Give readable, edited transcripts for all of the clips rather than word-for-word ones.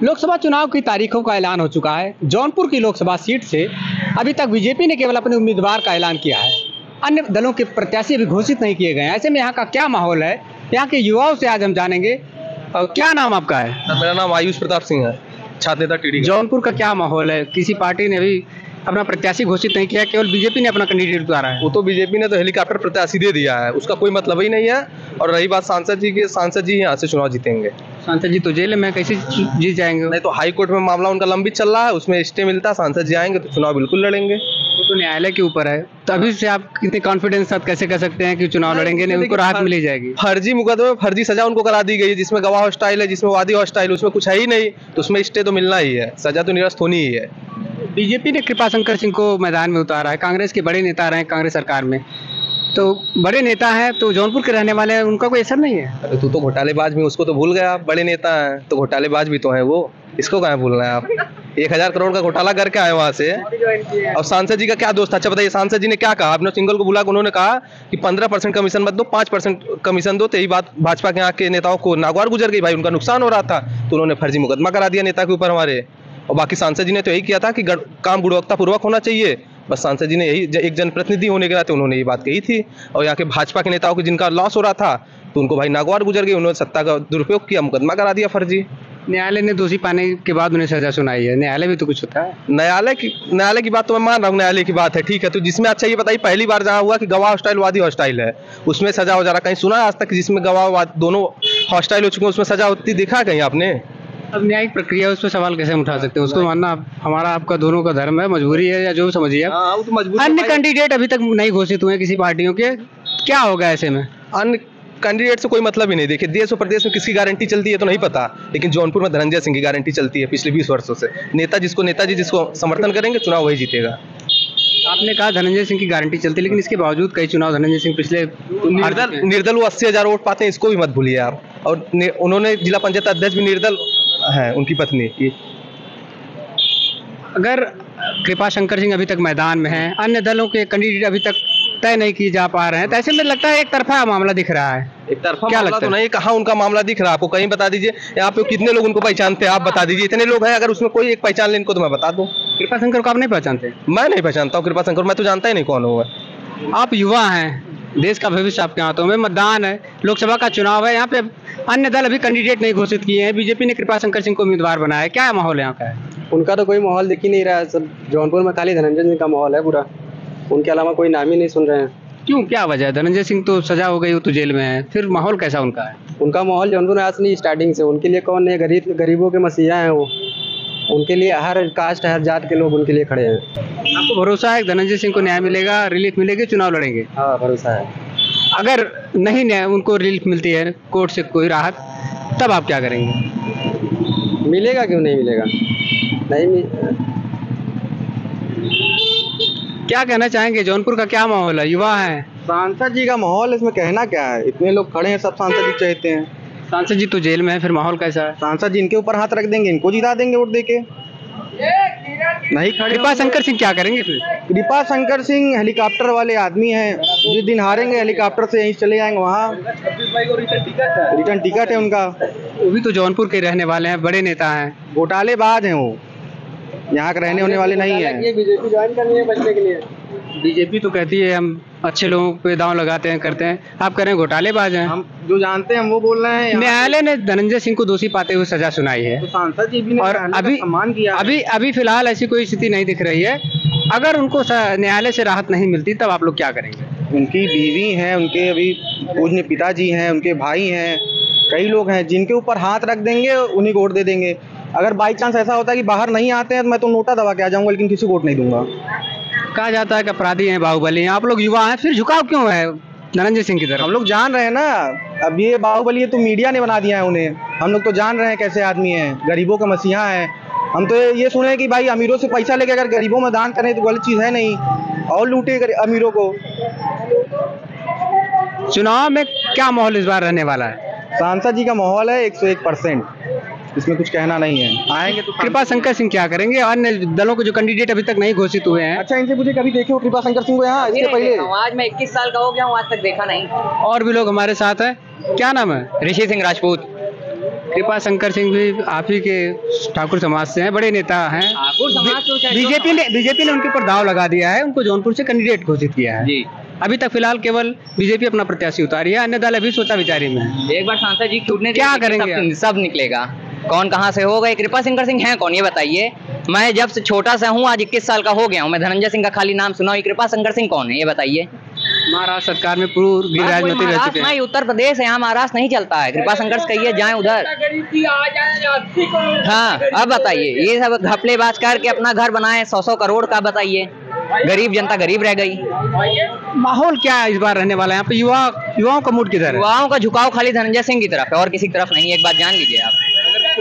लोकसभा चुनाव की तारीखों का ऐलान हो चुका है। जौनपुर की लोकसभा सीट से अभी तक बीजेपी ने केवल अपने उम्मीदवार का ऐलान किया है। अन्य दलों के प्रत्याशी अभी घोषित नहीं किए गए हैं। ऐसे में यहाँ का क्या माहौल है, यहाँ के युवाओं से आज हम जानेंगे। क्या नाम आपका है? मेरा नाम आयुष प्रताप सिंह है, छात्र नेता टीडी। जौनपुर का क्या माहौल है? किसी पार्टी ने अभी अपना प्रत्याशी घोषित नहीं किया, केवल बीजेपी ने अपना कैंडिडेट उतारा है। वो तो बीजेपी ने तो हेलीकॉप्टर प्रत्याशी दे दिया है, उसका कोई मतलब ही नहीं है। और रही बात सांसद जी की, सांसद जी यहाँ से चुनाव जीतेंगे। सांसद जी तो जेल में, कैसे जीत जाएंगे? नहीं तो हाई कोर्ट में मामला उनका लंबित चल रहा है, उसमें स्टे मिलता है, सांसद जी आएंगे तो चुनाव बिल्कुल लड़ेंगे। वो तो न्यायालय के ऊपर है। तो अभी से आप कितने कॉन्फिडेंस साथ कैसे कह सकते हैं कि चुनाव लड़ेंगे, नहीं उनको राहत मिली जाएगी? फर्जी मुकदमे में फर्जी सजा उनको करा दी गई है, जिसमें गवाह हॉस्टाइल है, जिसमें वादी हॉस्टाइल, उसमें कुछ है ही नहीं, तो उसमें स्टे तो मिलना ही है, सजा तो निरस्त होनी ही है। बीजेपी ने कृपाशंकर सिंह को मैदान में उतारा है। कांग्रेस के बड़े नेता रहे कांग्रेस सरकार में, तो बड़े नेता हैं, तो जौनपुर के रहने वाले हैं, उनका कोई असर नहीं है? अरे तू तो घोटालेबाज भी, उसको तो भूल गया आप। बड़े नेता हैं तो घोटालेबाज भी तो हैं वो, इसको कहाँ भूलना है आप। 1000 करोड़ का घोटाला करके आए वहां से। और सांसद जी का क्या दोस्त था? अच्छा बताइए, सांसद जी ने क्या कहा? आपने सिंगल को बुला के उन्होंने कहा कि 15% कमीशन मत दो, 5% कमीशन दो। तो यही बात भाजपा के यहाँ के नेताओं को नागवार गुजर गई, भाई उनका नुकसान हो रहा था, तो उन्होंने फर्जी मुकदमा करा दिया नेता के ऊपर हमारे। और बाकी सांसद जी ने तो यही किया था कि काम गुणवत्ता पूर्वक होना चाहिए। बस सांसद जी ने यही, एक जनप्रतिनिधि होने के नाते उन्होंने ये बात कही थी। और यहाँ के भाजपा के नेताओं को जिनका लॉस हो रहा था, तो उनको भाई नागवार गुजर गई, उन्होंने सत्ता का दुरुपयोग किया, मुकदमा करा दिया फर्जी। न्यायालय ने दोषी पाने के बाद उन्हें सजा सुनाई है। न्यायालय भी तो कुछ होता है। न्यायालय की बात तो मैं मान रहा हूँ, न्यायालय की बात है, ठीक है। तो जिसमें अच्छा ये बताइए, पहली बार जहाँ हुआ कि गवाह हॉस्टाइल वादी हॉस्टाइल है, उसमें सजा हो जा रहा, कहीं सुना आज तक जिसमें गवाह दोनों हॉस्टाइल हो चुके हैं उसमें सजा होती देखा कहीं आपने? अब न्यायिक प्रक्रिया उस पर सवाल कैसे उठा सकते हैं? उसको मानना हमारा आपका दोनों का धर्म है, मजबूरी है, या जो समझिए। अन्य कैंडिडेट अभी तक नहीं घोषित हुए किसी पार्टियों के, क्या होगा ऐसे में? अन्य कैंडिडेट से कोई मतलब ही नहीं। देखिए, देश और प्रदेश में किसकी गारंटी चलती है तो नहीं पता, लेकिन जौनपुर में धनंजय सिंह की गारंटी चलती है पिछले 20 वर्षों से। नेताजी जिसको समर्थन करेंगे चुनाव वही जीतेगा। आपने कहा धनंजय सिंह की गारंटी चलती है, लेकिन इसके बावजूद कई चुनाव धनंजय सिंह पिछले निर्दल वो 80,000 वोट पाते हैं, इसको भी मत भूलिए आप। और उन्होंने जिला पंचायत अध्यक्ष भी निर्दल है, उनकी पत्नी। अगर कृपाशंकर सिंह अभी तक मैदान में हैं, अन्य दलों के कैंडिडेट अभी तक तय नहीं किए जा पा रहे हैं, तो ऐसे में लगता है एक तरफा मामला दिख रहा है। एक तरफा क्या लगता है? नहीं, कहाँ उनका मामला दिख रहा है आपको? कहीं बता दीजिए। यहाँ पे कितने लोग उनको पहचानते हैं, आप बता दीजिए। इतने लोग हैं, अगर उसमें कोई एक पहचान ले इनको तो मैं बता दूं। कृपाशंकर को आप नहीं पहचानते? मैं नहीं पहचानता हूँ कृपाशंकर, मैं तो जानता ही नहीं कौन हुआ। आप युवा हैं, देश का भविष्य आपके हाथों में, मतदान है, लोकसभा का चुनाव है, यहाँ पे अन्य दल अभी कैंडिडेट नहीं घोषित किए हैं, बीजेपी ने कृपाशंकर सिंह को उम्मीदवार बनाया है। क्या माहौल यहाँ का है? उनका तो कोई माहौल दिख ही नहीं रहा है। सब जौनपुर में खाली धनंजय सिंह का माहौल है पूरा, उनके अलावा कोई नाम ही नहीं सुन रहे हैं। क्यों, क्या वजह है? धनंजय सिंह तो सजा हो गई, वो तो जेल में है, फिर माहौल कैसा उनका है? उनका माहौल जौनपुर में आज नहीं, स्टार्टिंग से उनके लिए कौन है? गरीबों के मसीहा हैं वो, उनके लिए हर कास्ट हर जात के लोग उनके लिए खड़े हैं। आपको भरोसा है धनंजय सिंह को न्याय मिलेगा, रिलीफ मिलेगी, चुनाव लड़ेंगे? हाँ, भरोसा है। अगर नहीं न्याय उनको रिलीफ मिलती है कोर्ट से कोई राहत, तब आप क्या करेंगे? मिलेगा, क्यों नहीं मिलेगा? नहीं क्या कहना चाहेंगे? जौनपुर का क्या माहौल है, युवा है? सांसद जी का माहौल इसमें कहना क्या है, इतने लोग खड़े हैं, सब सांसद जी चाहते हैं। सांसद जी तो जेल में है, फिर माहौल कैसा है? सांसद जी इनके ऊपर हाथ रख देंगे, इनको जिता देंगे वोट देके। नहीं खड़े। कृपाशंकर सिंह क्या करेंगे फिर? कृपाशंकर सिंह हेलीकॉप्टर वाले आदमी हैं, जिस दिन हारेंगे हेलीकॉप्टर से यहीं चले जाएंगे वहाँ। रिटर्न टिकट है उनका। वो भी तो जौनपुर के रहने वाले हैं, बड़े नेता हैं। घोटालेबाज हैं वो, यहाँ के रहने होने वाले नहीं है। बीजेपी ज्वाइन करनी है बचने के लिए। बीजेपी तो कहती है हम अच्छे लोगों पे दांव लगाते हैं, करते हैं, आप कह रहे हैं घोटालेबाज हैं। हम जो जानते हैं हम वो बोल रहे हैं। न्यायालय ने धनंजय सिंह को दोषी पाते हुए सजा सुनाई है, तो सांसद जी भी ने और अभी सम्मान किया। अभी फिलहाल ऐसी कोई स्थिति नहीं दिख रही है। अगर उनको न्यायालय से राहत नहीं मिलती, तब आप लोग क्या करेंगे? उनकी बीवी हैं, उनके अभी पूजनीय पिताजी हैं, उनके भाई हैं, कई लोग हैं जिनके ऊपर हाथ रख देंगे, उन्हीं को वोट दे देंगे। अगर बाई चांस ऐसा होता है कि बाहर नहीं आते हैं तो मैं तो नोटा दबा के आ जाऊंगा, लेकिन किसी को वोट नहीं दूंगा। कहा जाता है कि अपराधी हैं, बाहुबली हैं, आप लोग युवा हैं, फिर झुकाव क्यों है धनंजय सिंह की तरफ? हम लोग जान रहे हैं ना, अब ये बाहुबली तो मीडिया ने बना दिया है उन्हें। हम लोग तो जान रहे हैं कैसे आदमी हैं, गरीबों का मसीहा है। हम तो ये सुने कि भाई अमीरों से पैसा लेके अगर गरीबों में दान करें तो गलत चीज़ है नहीं, और लूटे अमीरों को। चुनाव में क्या माहौल इस बार रहने वाला है? सांसद जी का माहौल है 101%, इसमें कुछ कहना नहीं है। आएंगे तो कृपाशंकर सिंह क्या करेंगे? अन्य दलों के जो कैंडिडेट अभी तक नहीं घोषित हुए हैं। अच्छा, इनसे पूछे कभी देखे हो कृपाशंकर सिंह को यहाँ? इससे पहले आज मैं 21 साल का हो गया हूँ, आज तक देखा नहीं। और भी लोग हमारे साथ हैं, क्या नाम है? ऋषि सिंह राजपूत। कृपा शंकर सिंह भी आप ही के ठाकुर समाज से हैं, बड़े नेता हैं। ठाकुर समाज तो चाहे बीजेपी ने उनके ऊपर दाव लगा दिया है, उनको जौनपुर से कैंडिडेट घोषित किया है जी। अभी तक फिलहाल केवल बीजेपी अपना प्रत्याशी उतारी है, अन्य दल अभी सोचा विचारी में है। एक बार सांसद जी छूटने क्या दीजिए, करेंगे सब निकलेगा। कौन कहाँ से होगा? कृपा शंकर सिंह हैं कौन, ये बताइए। मैं जब से छोटा सा हूँ, आज 21 साल का हो गया हूँ, मैं धनंजय सिंह का खाली नाम सुना हूँ। कृपा शंकर सिंह कौन है ये बताइए। महाराष्ट्र सरकार में पूर्व राजनीति रह चुके हैं। नहीं, उत्तर प्रदेश है, यहाँ महाराष्ट्र नहीं चलता है। कृपा शंकर कहिए जाए उधर। हाँ, अब बताइए, ये सब घपलेबाज करके अपना घर बनाए 100-100 करोड़ का, बताइए गरीब जनता गरीब रह गई। माहौल क्या है इस बार रहने वाला है यहाँ पे? युवाओं का मूड किधर है? युवाओं का झुकाव खाली धनंजय सिंह की तरफ है और किसी की तरफ नहीं। एक बात जान लीजिए आप।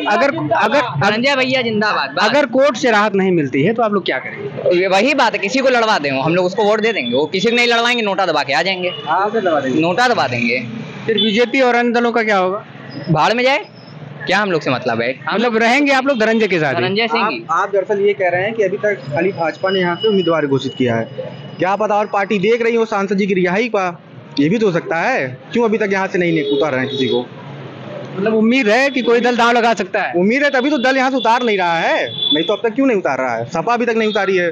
अगर धनंजय भैया जिंदाबाद। अगर कोर्ट से राहत नहीं मिलती है तो आप लोग क्या करेंगे? वही बात है, किसी को लड़वा देंगे हम लोग, उसको वोट दे देंगे। वो किसी को नहीं लड़वाएंगे, नोटा दबा के आ जाएंगे। नोटा दबा देंगे। फिर बीजेपी और अन्य दलों का क्या होगा? भाड़ में जाए, क्या हम लोग से मतलब है? मतलब रहेंगे आप लोग धनंजय के साथ? धनंजय सिंह ही। आप दरअसल ये कह रहे हैं कि अभी तक खाली भाजपा ने यहाँ से उम्मीदवार घोषित किया है, क्या पता और पार्टी देख रही हो सांसद जी की रिहाई का, ये भी तो हो सकता है। क्यों अभी तक यहाँ से नहीं उतार रहे हैं किसी को? मतलब उम्मीद है कि कोई दल दांव लगा सकता है? उम्मीद है, तभी तो दल यहाँ से उतार नहीं रहा है, नहीं तो अब तक क्यों नहीं उतार रहा है? सपा अभी तक नहीं उतारी है,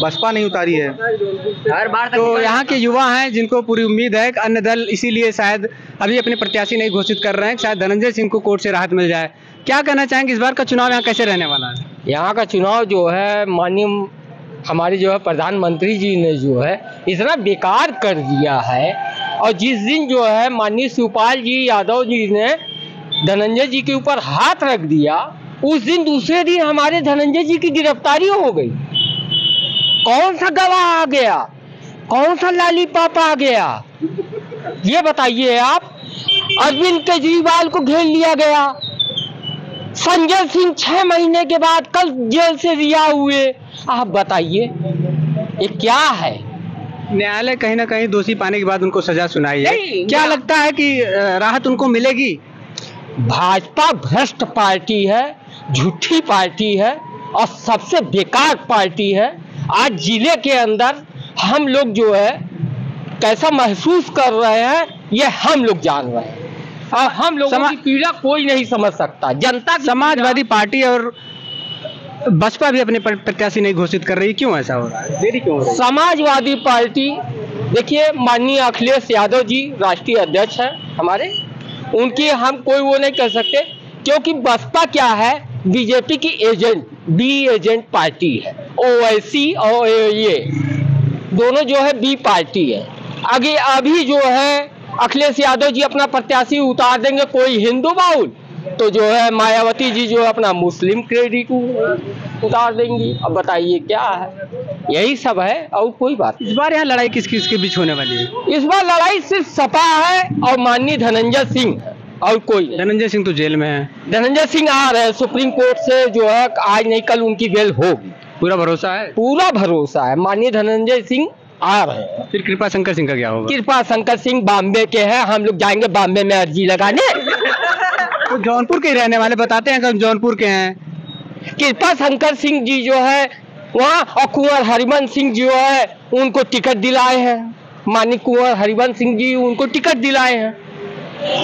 बसपा नहीं उतारी है। हर बार तो यहाँ के युवा हैं जिनको पूरी उम्मीद है कि अन्य दल इसीलिए शायद अभी अपने प्रत्याशी नहीं घोषित कर रहे हैं, शायद धनंजय सिंह को कोर्ट से राहत मिल जाए। क्या कहना चाहेंगे, इस बार का चुनाव यहाँ कैसे रहने वाला है? यहाँ का चुनाव जो है माननीय हमारे जो है प्रधानमंत्री जी ने जो है इतना बेकार कर दिया है, और जिस दिन जो है माननीय शिवपाल जी यादव जी ने धनंजय जी के ऊपर हाथ रख दिया, उस दिन दूसरे दिन हमारे धनंजय जी की गिरफ्तारी हो गई। कौन सा गवाह आ गया, कौन सा लॉलीपॉप आ गया, ये बताइए आप। अरविंद केजरीवाल को घेर लिया गया। संजय सिंह 6 महीने के बाद कल जेल से रिहा हुए। आप बताइए ये क्या है? न्यायालय कहीं ना कहीं दोषी पाने के बाद उनको सजा सुनाई है। क्या लगता है कि राहत उनको मिलेगी? भाजपा भ्रष्ट पार्टी है, झूठी पार्टी है और सबसे बेकार पार्टी है। आज जिले के अंदर हम लोग जो है कैसा महसूस कर रहे हैं ये हम लोग जान रहे हैं, और हम लोगों की पीड़ा कोई नहीं समझ सकता। जनता समाजवादी पार्टी और बसपा भी अपने प्रत्याशी नहीं घोषित कर रही, क्यों ऐसा हो रहा है? देरी क्यों हो रही है? समाजवादी पार्टी देखिए, माननीय अखिलेश यादव जी राष्ट्रीय अध्यक्ष हैं हमारे, उनकी हम कोई वो नहीं कर सकते, क्योंकि बसपा क्या है, बीजेपी की बी एजेंट पार्टी है। ओवैसी और ये दोनों जो है बी पार्टी है। आगे अभी जो है अखिलेश यादव जी अपना प्रत्याशी उतार देंगे कोई हिंदू बाउल, तो जो है मायावती जी जो है अपना मुस्लिम क्रेडिट उतार देंगी। अब बताइए क्या है? यही सब है और कोई बात। इस बार यहाँ लड़ाई किस किस के बीच होने वाली है? इस बार लड़ाई सिर्फ सपा है और माननीय धनंजय सिंह, और कोई। धनंजय सिंह तो जेल में है। धनंजय सिंह आ रहे हैं सुप्रीम कोर्ट से, जो है आज नहीं कल उनकी बेल होगी। पूरा भरोसा है? पूरा भरोसा है, माननीय धनंजय सिंह आ रहे हैं। फिर कृपा शंकर सिंह का क्या होगा? कृपा शंकर सिंह बॉम्बे के हैं, हम लोग जाएंगे बॉम्बे में अर्जी लगाने। तो जौनपुर के रहने वाले बताते हैं कि हम जौनपुर के हैं। कृपा शंकर सिंह जी जो है वहाँ, और कुंवर हरिवंश सिंह जो है उनको टिकट दिलाए हैं, माननीय कुंवर हरिवंश सिंह जी उनको टिकट दिलाए हैं,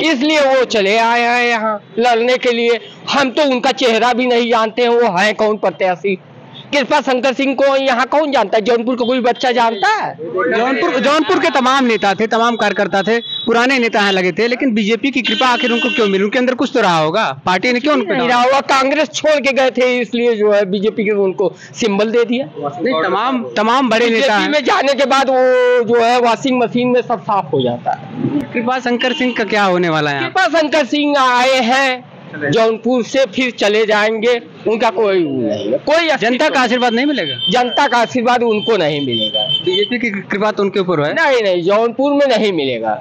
इसलिए वो चले आए हैं यहाँ लड़ने के लिए। हम तो उनका चेहरा भी नहीं जानते हैं, वो है कौन प्रत्याशी। कृपा शंकर सिंह को यहाँ कौन जानता है? जौनपुर का कोई बच्चा जानता है? जौनपुर के तमाम नेता थे, तमाम कार्यकर्ता थे, पुराने नेता यहाँ लगे थे, लेकिन बीजेपी की कृपा आखिर उनको क्यों मिली? उनके अंदर कुछ तो रहा होगा, पार्टी ने क्यों उनको नहीं रहा होगा? कांग्रेस छोड़ के गए थे, इसलिए जो है बीजेपी के उनको सिंबल दे दिया। नहीं, तमाम बड़े नेता में जाने के बाद वो जो है वॉशिंग मशीन में सब साफ हो जाता है। कृपा शंकर सिंह का क्या होने वाला है? कृपा शंकर सिंह आए हैं जौनपुर से, फिर चले जाएंगे, उनका कोई नहीं, कोई जनता का आशीर्वाद नहीं मिलेगा? जनता का आशीर्वाद उनको नहीं मिलेगा। बीजेपी की कृपा तो उनके ऊपर है? नहीं, जौनपुर में नहीं मिलेगा।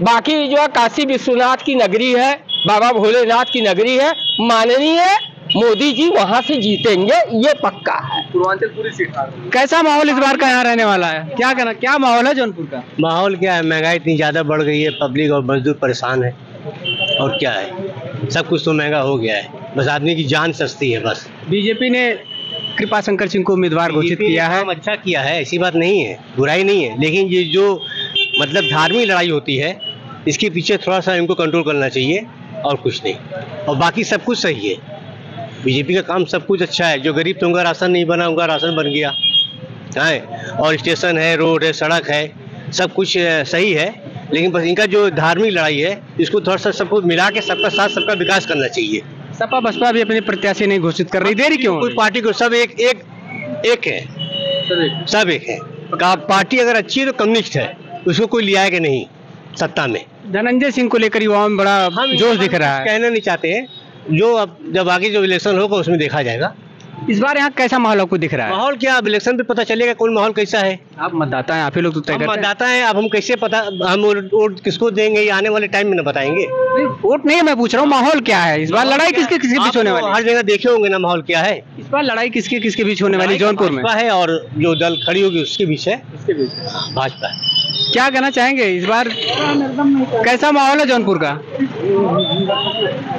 बाकी जो है काशी विश्वनाथ की नगरी है, बाबा भोलेनाथ की नगरी है, माननीय मोदी जी वहाँ से जीतेंगे, ये पक्का है। पूर्वांचल पूरी सीट। कैसा माहौल इस बार का यहाँ रहने वाला है? क्या कहना, क्या माहौल है जौनपुर का? माहौल क्या है, महंगाई इतनी ज़्यादा बढ़ गई है, पब्लिक और मजदूर परेशान है, और क्या है, सब कुछ तो महंगा हो गया है, बस आदमी की जान सस्ती है बस। बीजेपी ने कृपा शंकर सिंह को उम्मीदवार घोषित किया है, अच्छा किया है, ऐसी बात नहीं है, बुराई नहीं है, लेकिन ये जो मतलब धार्मिक लड़ाई होती है, इसके पीछे थोड़ा सा इनको कंट्रोल करना चाहिए। और कुछ नहीं। और बाकी सब कुछ सही है, बीजेपी का काम सब कुछ अच्छा है। जो गरीब तो उनका राशन नहीं बना, उनका राशन बन गया है, और स्टेशन है, रोड है, सड़क है, सब कुछ सही है। लेकिन बस इनका जो धार्मिक लड़ाई है, इसको थोड़ा सा सबको मिला के सबका साथ सबका विकास करना चाहिए। सपा बसपा भी अपने प्रत्याशी नहीं घोषित कर रही, देरी क्यों? कोई पार्टी को सब एक है, सब एक है। पार्टी अगर अच्छी है तो कम्युनिस्ट है, उसको कोई लिया है कि नहीं सत्ता में। धनंजय सिंह को लेकर युवाओं में बड़ा जोश दिख रहा है। कहना नहीं चाहते हैं, जो अब जब आगे जो इलेक्शन होगा उसमें देखा जाएगा। इस बार यहाँ कैसा माहौल आपको दिख रहा है? माहौल क्या, अब इलेक्शन पे पता चलेगा कौन माहौल कैसा है। आप मतदाता हैं, आप ही लोग तो तय करते हैं। मतदाता है, अब हम कैसे पता, हम वोट किसको देंगे ये आने वाले टाइम में न बताएंगे। वोट नहीं, मैं पूछ रहा हूँ माहौल क्या है इस बार? लड़ाई किसके बीच होने वाली है? हर जगह देखे होंगे ना माहौल क्या है इस बार लड़ाई किसके बीच होने वाली जौनपुर में? भाजपा है, और जो दल खड़ी होगी उसके बीच है, भाजपा। क्या कहना चाहेंगे इस बार कैसा माहौल है जौनपुर का?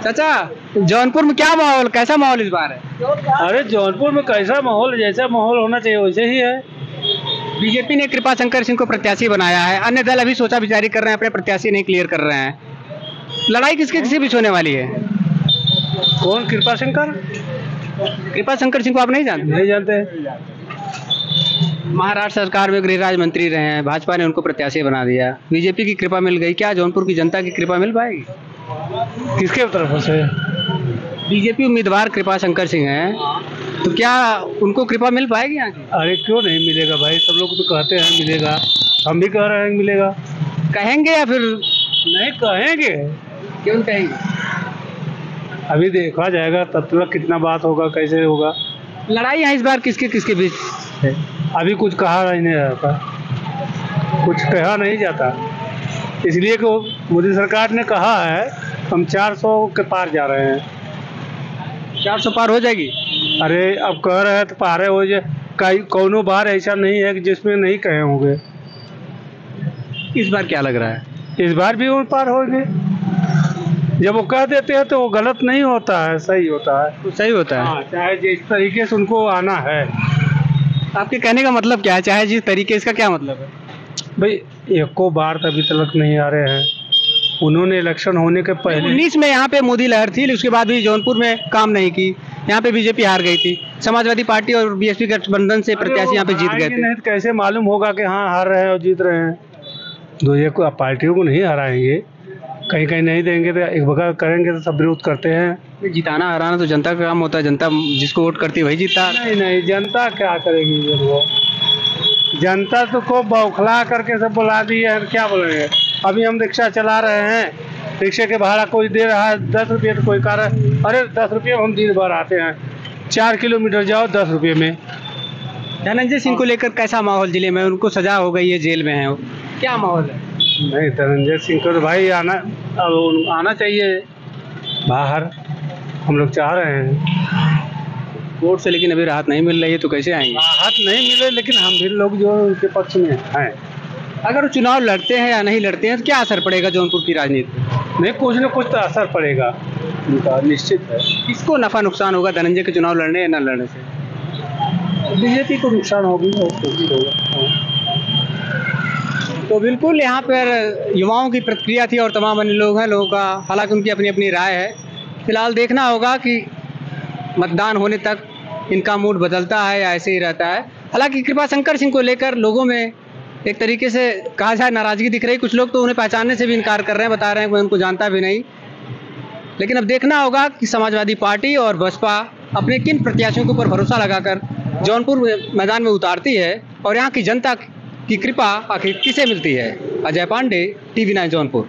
चाचा, जौनपुर में क्या माहौल, कैसा माहौल इस बार है? अरे जौनपुर में कैसा माहौल, जैसा माहौल होना चाहिए वैसे ही है। बीजेपी ने कृपा शंकर सिंह को प्रत्याशी बनाया है, अन्य दल अभी सोचा विचारी कर रहे हैं, अपने प्रत्याशी नहीं क्लियर कर रहे हैं। लड़ाई किसके बीच होने वाली है? कौन? कृपा शंकर? कृपा शंकर सिंह को आप नहीं जानते? नहीं जानते। महाराष्ट्र सरकार में गृह राज्य मंत्री रहे हैं, भाजपा ने उनको प्रत्याशी बना दिया, बीजेपी की कृपा मिल गई। क्या जौनपुर की जनता की कृपा मिल पाएगी? किसके तरफ से? बीजेपी उम्मीदवार कृपा शंकर सिंह हैं, तो क्या उनको कृपा मिल पाएगी यहाँ की? अरे क्यों नहीं मिलेगा भाई, सब लोग तो कहते हैं मिलेगा, हम भी कह रहे हैं मिलेगा। कहेंगे या फिर नहीं कहेंगे? क्यों कहेंगे? अभी देखा जाएगा, तब तक कितना बात होगा, कैसे होगा। लड़ाई यहाँ इस बार किसके बीच है? अभी कुछ कहा नहीं जाता, कुछ कहा नहीं जाता, इसलिए कि मोदी सरकार ने कहा है हम 400 के पार जा रहे हैं। 400 पार हो जाएगी? अरे अब कह रहे हैं तो पार हो जाए, कई कौनो बार ऐसा नहीं है कि जिसमें नहीं कहे होंगे। इस बार क्या लग रहा है? इस बार भी वो पार होंगे। जब वो कह देते हैं तो वो गलत नहीं होता है, सही होता है। तो सही होता है। हाँ, चाहे जिस तरीके से उनको आना है। आपके कहने का मतलब क्या है, चाहे जिस तरीके, इसका क्या मतलब है? भाई एको बार तो अभी तक नहीं आ रहे हैं, उन्होंने इलेक्शन होने के पहले 19 में यहाँ पे मोदी लहर थी, उसके बाद भी जौनपुर में काम नहीं की, यहाँ पे बीजेपी हार गई थी, समाजवादी पार्टी और बीएसपी गठबंधन से प्रत्याशी यहाँ पे जीत गए थे। नहीं तो कैसे मालूम होगा कि हाँ हार रहे हैं और जीत रहे हैं? दो एक पार्टियों को नहीं हराएंगे, कहीं कहीं नहीं देंगे तो एक बगैर करेंगे तो सब विरोध करते हैं। जिताना हराना तो जनता का काम होता है, जनता जिसको वोट करती है वही जीतता है। नहीं, जनता क्या करेगी? वो जनता तो को बौखला करके सब बुला दिए हैं, क्या बोलेंगे। अभी हम रिक्शा चला रहे हैं, रिक्शे के भाड़ा कोई दे रहा है 10 रुपये, तो कोई कह रहा है अरे 10 रुपये हम दिन भर आते हैं, 4 किलोमीटर जाओ 10 रुपये में। धनंजय सिंह को लेकर कैसा माहौल जिले में? उनको सजा हो गई है, जेल में है, क्या माहौल है? नहीं, धनंजय सिंह को तो भाई आना चाहिए बाहर, हम लोग चाह रहे हैं कोर्ट से, लेकिन अभी राहत नहीं मिल रही है, तो कैसे आएंगे? राहत नहीं मिले, लेकिन हम भी लोग जो उनके पक्ष में हैं। अगर वो चुनाव लड़ते हैं या नहीं लड़ते हैं तो क्या असर पड़ेगा जौनपुर की राजनीति? नहीं, कुछ न कुछ तो असर पड़ेगा उनका, निश्चित है। किसको नफा नुकसान होगा धनंजय के चुनाव लड़ने या न लड़ने से? बीजेपी को नुकसान होगी और कुछ भी होगा। तो बिल्कुल यहाँ पर युवाओं की प्रतिक्रिया थी और तमाम अन्य लोग हैं, लोगों का हालांकि उनकी अपनी अपनी राय है। फिलहाल देखना होगा कि मतदान होने तक इनका मूड बदलता है या ऐसे ही रहता है। हालांकि कृपा शंकर सिंह को लेकर लोगों में एक तरीके से कहा जाए नाराजगी दिख रही, कुछ लोग तो उन्हें पहचानने से भी इनकार कर रहे हैं, बता रहे हैं कि उनको जानता भी नहीं। लेकिन अब देखना होगा कि समाजवादी पार्टी और बसपा अपने किन प्रत्याशियों के ऊपर भरोसा लगाकर जौनपुर मैदान में उतारती है और यहाँ की जनता की कृपा आखिर किसे मिलती है। अजय पांडे, TV9 जौनपुर।